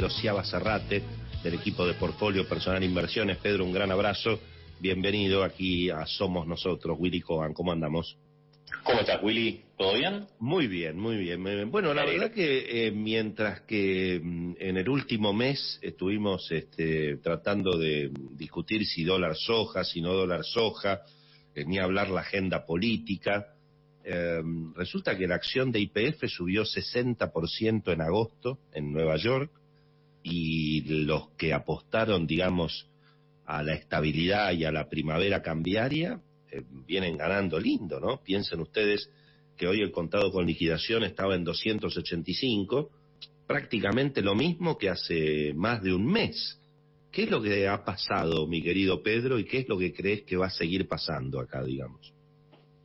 Pedro Ciaba Zarrate, del equipo de Portfolio Personal Inversiones. Pedro, un gran abrazo. Bienvenido aquí a Somos Nosotros. Willy Coban, ¿cómo andamos? ¿Cómo estás, Willy? ¿Todo bien? Muy bien, muy bien, muy bien. Bueno, la verdad que mientras que en el último mes estuvimos tratando de discutir si dólar soja, si no dólar soja, ni hablar la agenda política, resulta que la acción de YPF subió 60% en agosto en Nueva York, y los que apostaron, digamos, a la estabilidad y a la primavera cambiaria vienen ganando lindo, ¿no? Piensen ustedes que hoy el contado con liquidación estaba en 285, prácticamente lo mismo que hace más de un mes. ¿Qué es lo que ha pasado, mi querido Pedro, y qué es lo que crees que va a seguir pasando acá, digamos?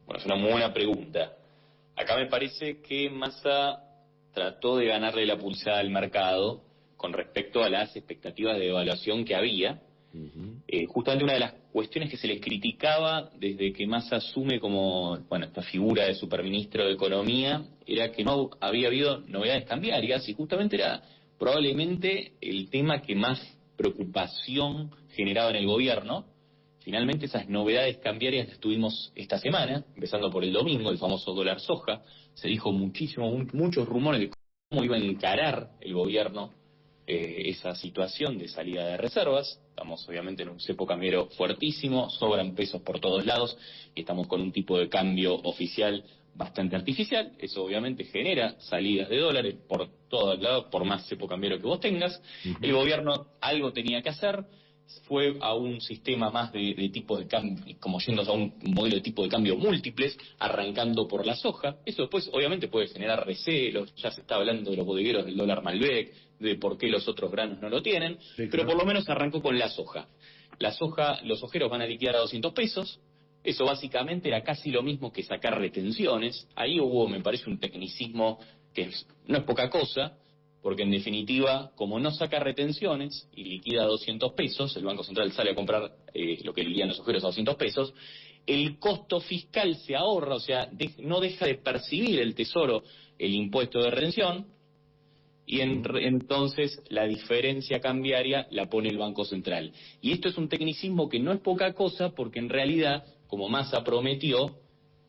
Bueno, es una muy buena pregunta. Acá me parece que Massa trató de ganarle la pulsada al mercado con respecto a las expectativas de evaluación que había. Justamente una de las cuestiones que se le criticaba desde que Massa asume como, esta figura de superministro de Economía, era que no había habido novedades cambiarias, y justamente era probablemente el tema que más preocupación generaba en el gobierno. Finalmente esas novedades cambiarias las tuvimos esta semana, empezando por el domingo, el famoso dólar soja. Se dijo muchos rumores de cómo iba a encarar el gobierno esa situación de salida de reservas. Estamos obviamente en un cepo cambiario fuertísimo, sobran pesos por todos lados y estamos con un tipo de cambio oficial bastante artificial. Eso obviamente genera salidas de dólares por todos lados, por más cepo cambiario que vos tengas. El gobierno algo tenía que hacer, fue a un sistema más de tipo de cambio, como yéndose a un modelo de tipo de cambio múltiples, arrancando por la soja. Eso después obviamente puede generar recelos, ya se está hablando de los bodegueros del dólar Malbec, de por qué los otros granos no lo tienen, sí, claro. Pero por lo menos arrancó con la soja. La soja, los sojeros van a liquidar a 200 pesos, eso básicamente era casi lo mismo que sacar retenciones. Ahí hubo, me parece, un tecnicismo que no es poca cosa, porque en definitiva, como no saca retenciones y liquida a 200 pesos, el Banco Central sale a comprar lo que liquidan los ojeros a 200 pesos, el costo fiscal se ahorra, o sea, no deja de percibir el Tesoro el impuesto de retención, y entonces la diferencia cambiaria la pone el Banco Central. Y esto es un tecnicismo que no es poca cosa, porque en realidad, como Massa prometió,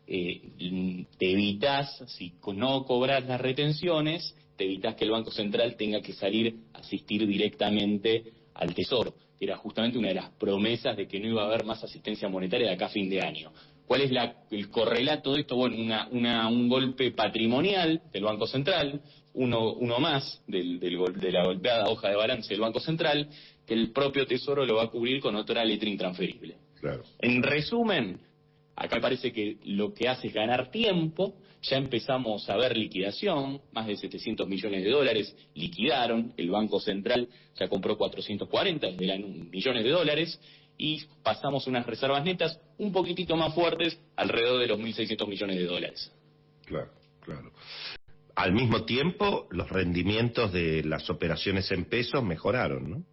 te evitás, si no cobras las retenciones, te evitas que el Banco Central tenga que salir a asistir directamente al Tesoro. Era justamente una de las promesas de que no iba a haber más asistencia monetaria de acá a fin de año. ¿Cuál es el correlato de esto? Bueno, un golpe patrimonial del Banco Central, uno más de la golpeada hoja de balance del Banco Central, que el propio Tesoro lo va a cubrir con otra letra intransferible. Claro. En resumen, acá me parece que lo que hace es ganar tiempo. Ya empezamos a ver liquidación, más de 700 millones de dólares liquidaron, el Banco Central ya compró 440 millones de dólares, y pasamos unas reservas netas un poquitito más fuertes, alrededor de los 1.600 millones de dólares. Claro, claro. Al mismo tiempo, los rendimientos de las operaciones en pesos mejoraron, ¿no?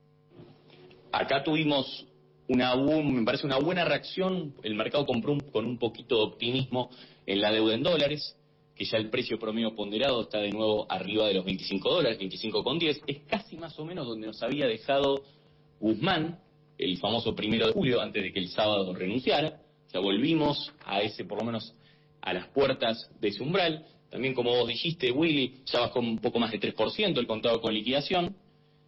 Acá tuvimos me parece una buena reacción. El mercado compró con un poquito de optimismo en la deuda en dólares, que ya el precio promedio ponderado está de nuevo arriba de los 25 dólares, 25,10. Es casi más o menos donde nos había dejado Guzmán, el famoso 1 de julio, antes de que el sábado renunciara. O sea, volvimos a ese, por lo menos, a las puertas de ese umbral. También, como vos dijiste, Willy, ya bajó un poco más de 3% el contado con liquidación.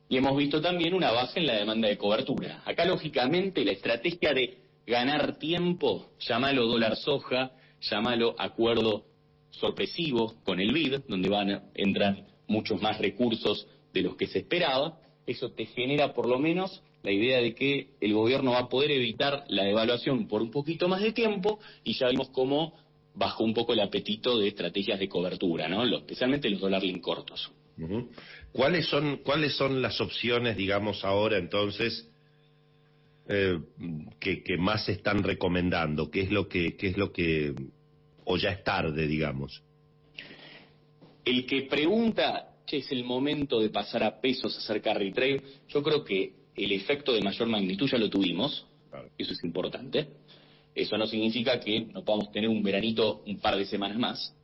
Y hemos visto también una baja en la demanda de cobertura. Acá, lógicamente, la estrategia de ganar tiempo, llámalo dólar soja, llámalo acuerdo sorpresivo con el BID, donde entran muchos más recursos de los que se esperaba. Eso te genera por lo menos la idea de que el gobierno va a poder evitar la devaluación por un poquito más de tiempo, y ya vimos cómo bajó un poco el apetito de estrategias de cobertura, ¿no? Especialmente los dólar link cortos. ¿Cuáles son las opciones, digamos, ahora entonces que más se están recomendando? ¿Qué es lo que o ya es tarde, digamos? El que pregunta, es el momento de pasar a pesos, hacer carry trade, yo creo que el efecto de mayor magnitud ya lo tuvimos, claro. Eso es importante. Eso no significa que no podamos tener un veranito un par de semanas más.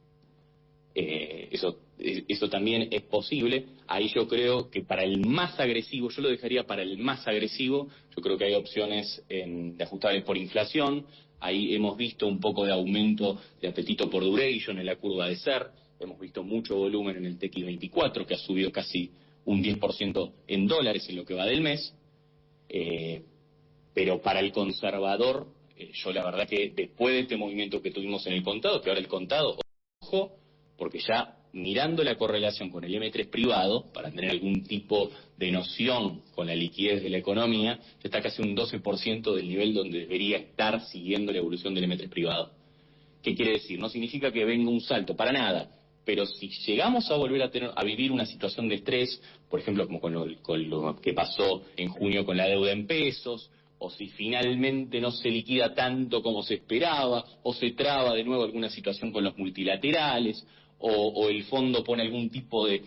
Eso también es posible. Ahí yo creo que para el más agresivo, yo lo dejaría para el más agresivo, yo creo que hay opciones de ajustables por inflación. Ahí hemos visto un poco de aumento de apetito por duration en la curva de SER, hemos visto mucho volumen en el TX24, que ha subido casi un 10% en dólares en lo que va del mes. Pero para el conservador, yo la verdad que después de este movimiento que tuvimos en el contado, que ahora el contado, ojo, porque ya mirando la correlación con el M3 privado, para tener algún tipo de noción con la liquidez de la economía, ya está casi un 12% del nivel donde debería estar siguiendo la evolución del M3 privado. ¿Qué quiere decir? No significa que venga un salto, para nada. Pero si llegamos a volver a vivir una situación de estrés, por ejemplo, como con lo que pasó en junio con la deuda en pesos, o si finalmente no se liquida tanto como se esperaba, o se traba de nuevo alguna situación con los multilaterales, o el fondo pone algún tipo de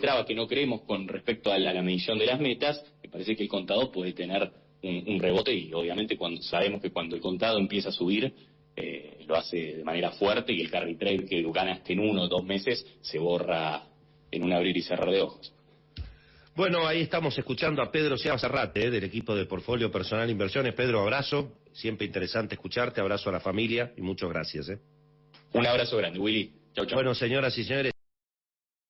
traba que no creemos con respecto a la medición de las metas, me parece que el contado puede tener un rebote, y obviamente sabemos que cuando el contado empieza a subir, lo hace de manera fuerte, y el carry trade que ganaste en 1 o 2 meses se borra en un abrir y cerrar de ojos. Bueno, ahí estamos escuchando a Pedro Serrate, del equipo de Portfolio Personal Inversiones. Pedro, abrazo, siempre interesante escucharte, abrazo a la familia y muchas gracias. Un abrazo grande, Willy. Chau, chau. Bueno, señoras y señores.